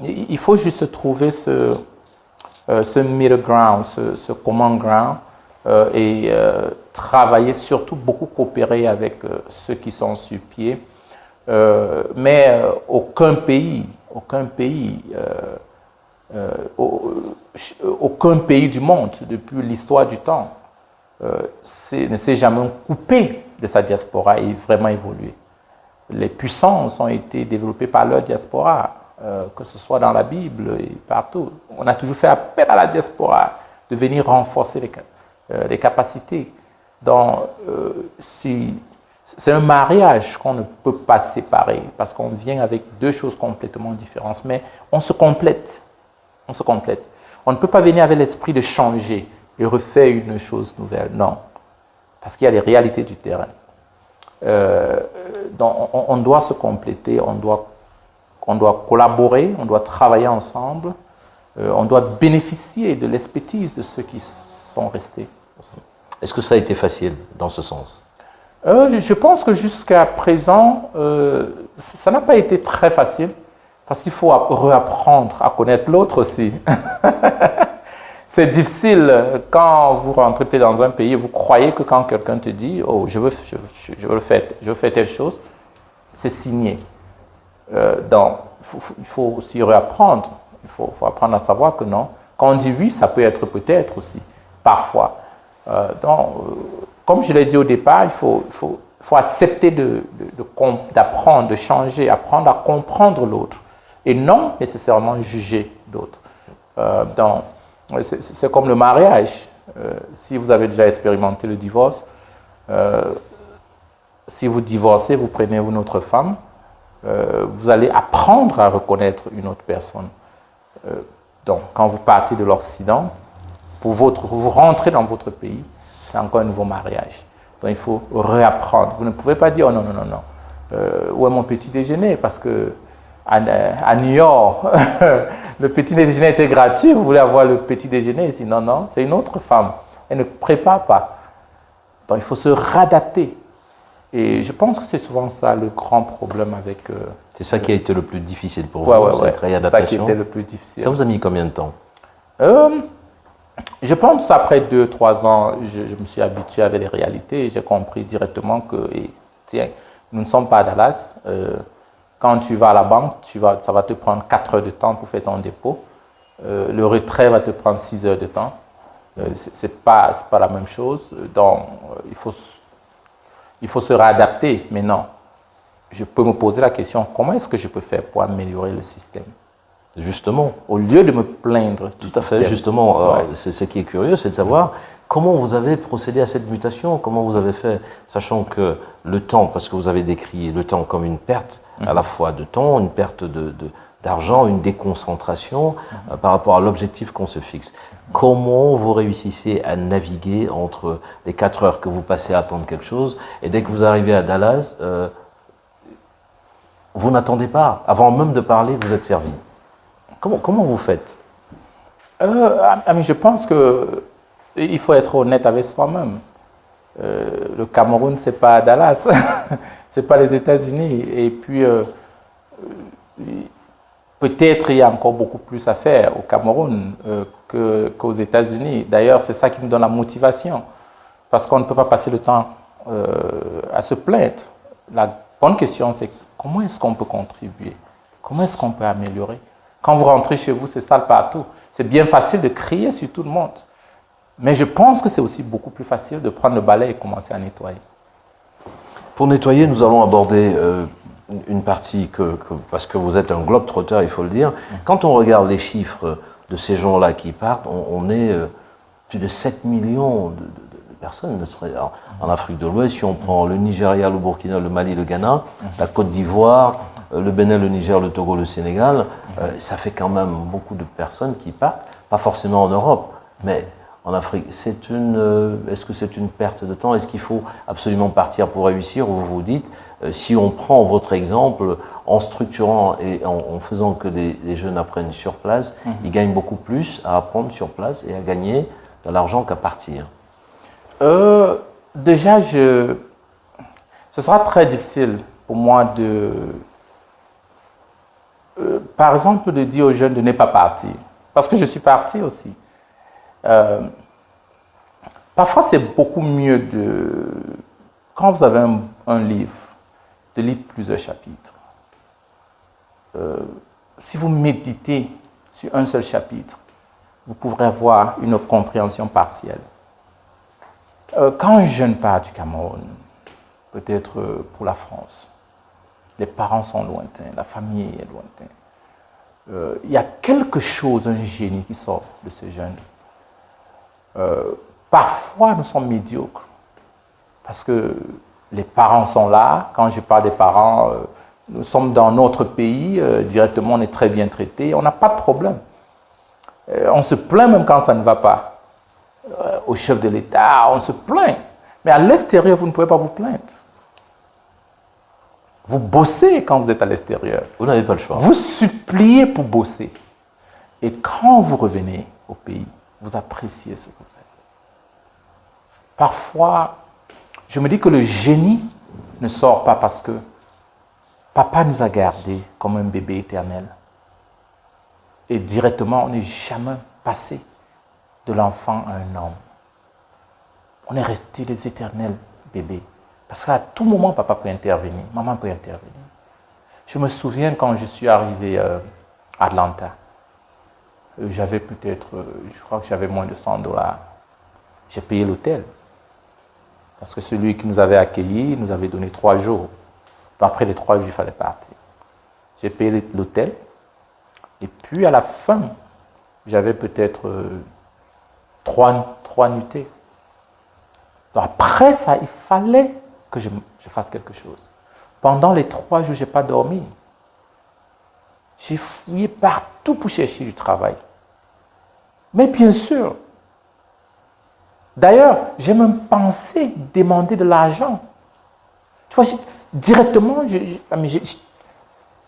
S3: il faut juste trouver ce middle ground, ce common ground, et travailler, surtout beaucoup coopérer avec ceux qui sont sur pied. Mais aucun pays du monde, depuis l'histoire du temps, ne s'est jamais coupé de sa diaspora et vraiment évolué. Les puissances ont été développées par leur diaspora, que ce soit dans la Bible et partout. On a toujours fait appel à la diaspora de venir renforcer les capacités. Donc, c'est un mariage qu'on ne peut pas séparer parce qu'on vient avec deux choses complètement différentes, mais on se complète. On se complète. On ne peut pas venir avec l'esprit de changer et refaire une chose nouvelle. Non. parce qu'il y a les réalités du terrain. Donc on doit se compléter, on doit collaborer, on doit travailler ensemble, on doit bénéficier de l'expertise de ceux qui sont restés aussi.
S1: Est-ce que ça a été facile dans ce sens?
S3: Je pense que jusqu'à présent, ça n'a pas été très facile parce qu'il faut réapprendre à connaître l'autre aussi. C'est difficile quand vous rentrez dans un pays et vous croyez que quand quelqu'un te dit « Oh, je veux faire telle chose », c'est signé. Donc, il faut aussi réapprendre. Il faut apprendre à savoir que non. Quand on dit oui, ça peut être peut-être aussi, parfois. Comme je l'ai dit au départ, il faut accepter d'apprendre, de changer, apprendre à comprendre l'autre et non nécessairement juger l'autre. Donc, c'est comme le mariage. Si vous avez déjà expérimenté le divorce, si vous divorcez, vous prenez une autre femme, vous allez apprendre à reconnaître une autre personne. Donc, quand vous partez de l'Occident, vous rentrez dans votre pays, c'est encore un nouveau mariage. Donc, il faut réapprendre. Vous ne pouvez pas dire « Oh non, non, non, non. Où est mon petit déjeuner ?» Parce que à New York, le petit déjeuner était gratuit. Vous voulez avoir le petit déjeuner ici? Non, non, c'est une autre femme. Elle ne prépare pas. Donc, il faut se réadapter. Et je pense que c'est souvent ça le grand problème avec...
S1: c'est ça qui a été le plus difficile pour vous, cette réadaptation?
S3: C'est ça qui était le plus difficile.
S1: Ça vous a mis combien de temps?
S3: Je pense qu'après 2-3 ans, je me suis habitué avec les réalités et j'ai compris directement que, tiens, nous ne sommes pas à Dallas. Quand tu vas à la banque, ça va te prendre 4 heures de temps pour faire ton dépôt. Le retrait va te prendre 6 heures de temps. Ce n'est pas la même chose. Donc, il faut se réadapter. Mais non, je peux me poser la question, comment est-ce que je peux faire pour améliorer le système?
S1: Justement.
S3: Au lieu de me plaindre.
S1: Tout à fait, justement. Ouais. C'est ce qui est curieux, c'est de savoir comment vous avez procédé à cette mutation, comment vous avez fait, sachant que le temps, parce que vous avez décrit le temps comme une perte à la fois de temps, une perte d'argent, une déconcentration par rapport à l'objectif qu'on se fixe. Comment vous réussissez à naviguer entre les 4 heures que vous passez à attendre quelque chose et dès que vous arrivez à Dallas, vous n'attendez pas, avant même de parler, vous êtes servi. Comment vous faites?
S3: Je pense qu'il faut être honnête avec soi-même. Le Cameroun, ce n'est pas Dallas, ce n'est pas les États-Unis. Et puis, peut-être il y a encore beaucoup plus à faire au Cameroun qu'aux États-Unis. D'ailleurs, c'est ça qui me donne la motivation. Parce qu'on ne peut pas passer le temps à se plaindre. La bonne question, c'est comment est-ce qu'on peut contribuer? Comment est-ce qu'on peut améliorer? Quand vous rentrez chez vous, c'est sale partout. C'est bien facile de crier sur tout le monde. Mais je pense que c'est aussi beaucoup plus facile de prendre le balai et commencer à nettoyer.
S1: Pour nettoyer, nous allons aborder une partie parce que vous êtes un globe-trotter, il faut le dire. Quand on regarde les chiffres de ces gens-là qui partent, on est plus de 7 millions de personnes en Afrique de l'Ouest. Si on prend le Nigeria, le Burkina, le Mali, le Ghana, la Côte d'Ivoire, le Bénin, le Niger, le Togo, le Sénégal, ça fait quand même beaucoup de personnes qui partent, pas forcément en Europe, mais en Afrique. Est-ce que c'est une perte de temps? Est-ce qu'il faut absolument partir pour réussir? Ou vous vous dites, si on prend votre exemple, en structurant et en faisant que les jeunes apprennent sur place, ils gagnent beaucoup plus à apprendre sur place et à gagner de l'argent qu'à partir?
S3: Déjà, ce sera très difficile pour moi par exemple, de dire aux jeunes de ne pas partir. Parce que je suis parti aussi. Parfois, c'est beaucoup mieux quand vous avez un livre, de lire plusieurs chapitres. Si vous méditez sur un seul chapitre, vous pourrez avoir une compréhension partielle. Quand un jeune part du Cameroun, peut-être pour la France, les parents sont lointains, la famille est lointaine. Il y a quelque chose, un génie qui sort de ce jeune. Parfois, nous sommes médiocres parce que les parents sont là. Quand je parle des parents, nous sommes dans notre pays, directement, on est très bien traités, on n'a pas de problème. On se plaint même quand ça ne va pas. Au chef de l'État, on se plaint. Mais à l'extérieur, vous ne pouvez pas vous plaindre. Vous bossez quand vous êtes à l'extérieur.
S1: Vous n'avez pas le choix.
S3: Vous suppliez pour bosser. Et quand vous revenez au pays, vous appréciez ce que vous avez. Parfois, je me dis que le génie ne sort pas parce que papa nous a gardés comme un bébé éternel. Et directement, on n'est jamais passé de l'enfant à un homme. On est resté des éternels bébés. Parce qu'à tout moment, papa peut intervenir, maman peut intervenir. Je me souviens quand je suis arrivé à Atlanta, j'avais peut-être, je crois que j'avais moins de $100. J'ai payé l'hôtel. Parce que celui qui nous avait accueillis nous avait donné 3 jours. Donc après les 3 jours, il fallait partir. J'ai payé l'hôtel. Et puis à la fin, j'avais peut-être 3 nuitées. Donc après ça, il fallait que je fasse quelque chose. Pendant les 3 jours, je n'ai pas dormi. J'ai fouillé partout pour chercher du travail. Mais bien sûr, d'ailleurs, j'ai même pensé demander de l'argent. Tu vois, directement,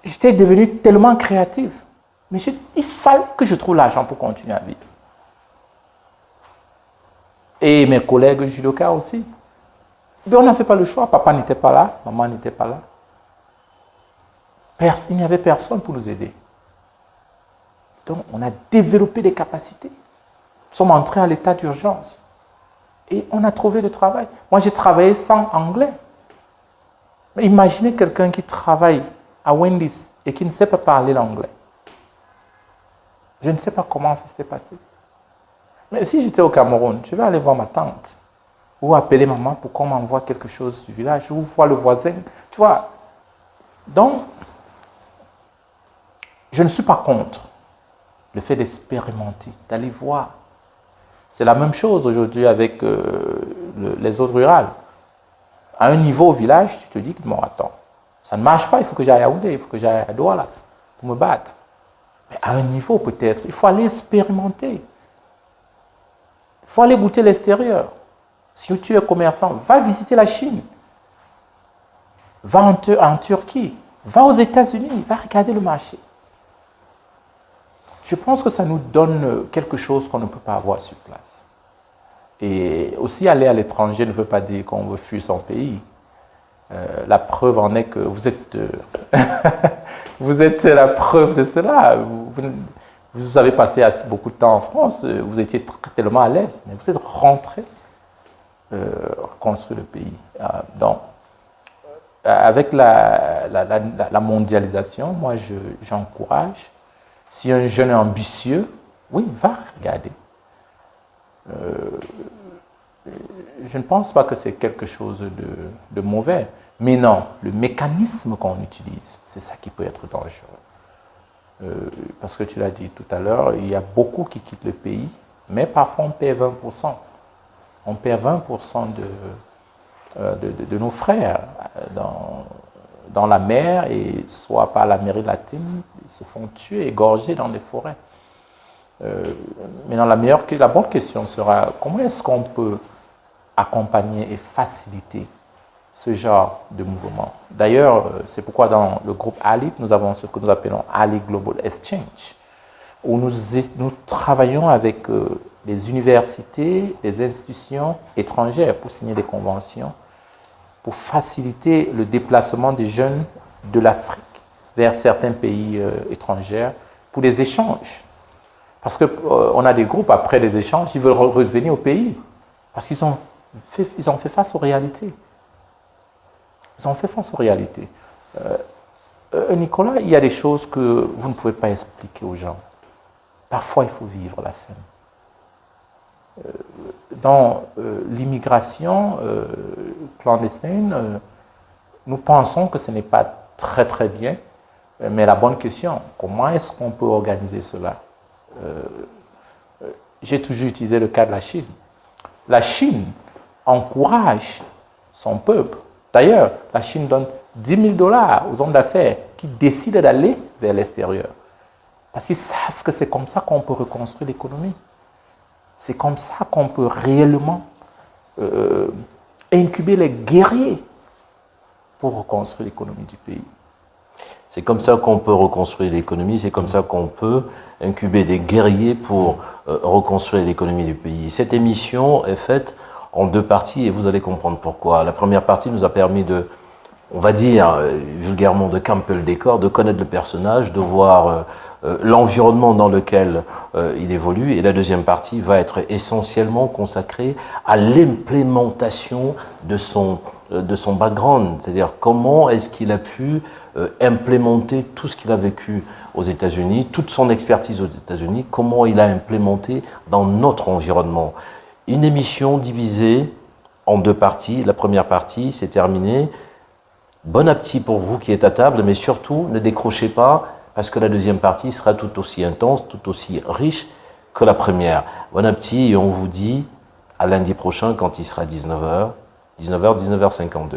S3: j'étais devenu tellement créatif. Mais il fallait que je trouve l'argent pour continuer à vivre. Et mes collègues judokas aussi. Mais on n'a fait pas le choix. Papa n'était pas là, maman n'était pas là. Il n'y avait personne pour nous aider. Donc, on a développé des capacités. Nous sommes entrés à l'état d'urgence. Et on a trouvé le travail. Moi, j'ai travaillé sans anglais. Mais imaginez quelqu'un qui travaille à Wendy's et qui ne sait pas parler l'anglais. Je ne sais pas comment ça s'était passé. Mais si j'étais au Cameroun, je vais aller voir ma tante ou appeler maman pour qu'on m'envoie quelque chose du village ou voir le voisin. Tu vois. Donc, je ne suis pas contre le fait d'expérimenter, d'aller voir. C'est la même chose aujourd'hui avec les autres rurales. À un niveau au village, tu te dis que bon, attends, ça ne marche pas, il faut que j'aille à Oudé, il faut que j'aille à Douala pour me battre. Mais à un niveau peut-être, il faut aller expérimenter. Il faut aller goûter l'extérieur. Si tu es commerçant, va visiter la Chine. Va en Turquie. Va aux États-Unis. Va regarder le marché. Je pense que ça nous donne quelque chose qu'on ne peut pas avoir sur place. Et aussi aller à l'étranger ne veut pas dire qu'on veut fuir son pays. La preuve en est que vous êtes, vous êtes la preuve de cela. Vous avez passé beaucoup de temps en France, vous étiez tellement à l'aise, mais vous êtes rentré reconstruire le pays. Donc, avec la mondialisation, moi j'encourage. Si un jeune est ambitieux, oui, va regarder. Je ne pense pas que c'est quelque chose de mauvais. Mais non, le mécanisme qu'on utilise, c'est ça qui peut être dangereux. Parce que tu l'as dit tout à l'heure, il y a beaucoup qui quittent le pays, mais parfois on perd 20%. On perd 20% de nos frères dans la mer, et soit par l'Amérique latine, ils se font tuer, égorger dans les forêts. Mais la bonne question sera, comment est-ce qu'on peut accompagner et faciliter ce genre de mouvement? D'ailleurs, c'est pourquoi dans le groupe ALIT, nous avons ce que nous appelons ALIT Global Exchange, où nous travaillons avec les universités, les institutions étrangères pour signer des conventions, pour faciliter le déplacement des jeunes de l'Afrique vers certains pays étrangers pour des échanges. Parce qu'on a des groupes, après des échanges, ils veulent revenir au pays. Parce qu'ils ont fait face aux réalités. Ils ont fait face aux réalités. Nicolas, il y a des choses que vous ne pouvez pas expliquer aux gens. Parfois, il faut vivre la scène. Dans l'immigration clandestine, nous pensons que ce n'est pas très très bien, mais la bonne question, comment est-ce qu'on peut organiser cela? J'ai toujours utilisé le cas de la Chine. La Chine encourage son peuple. D'ailleurs, la Chine donne $10 000 aux hommes d'affaires qui décident d'aller vers l'extérieur. Parce qu'ils savent que c'est comme ça qu'on peut reconstruire l'économie. C'est comme ça qu'on peut réellement incuber les guerriers pour reconstruire l'économie du pays.
S1: C'est comme ça qu'on peut reconstruire l'économie, c'est comme ça qu'on peut incuber des guerriers pour reconstruire l'économie du pays. Cette émission est faite en 2 parties et vous allez comprendre pourquoi. La première partie nous a permis de, on va dire vulgairement, de camper le décor, de connaître le personnage, de voir l'environnement dans lequel il évolue. Et la deuxième partie va être essentiellement consacrée à l'implémentation de son background, c'est-à-dire comment est-ce qu'il a pu implémenter tout ce qu'il a vécu aux États-Unis, toute son expertise aux États-Unis, comment il a implémenté dans notre environnement. Une émission divisée en 2 parties. La première partie, c'est terminé. Bon appétit pour vous qui êtes à table, mais surtout, ne décrochez pas, parce que la deuxième partie sera tout aussi intense, tout aussi riche que la première. Bon appétit et on vous dit à lundi prochain quand il sera 19h, 19h, 19h52.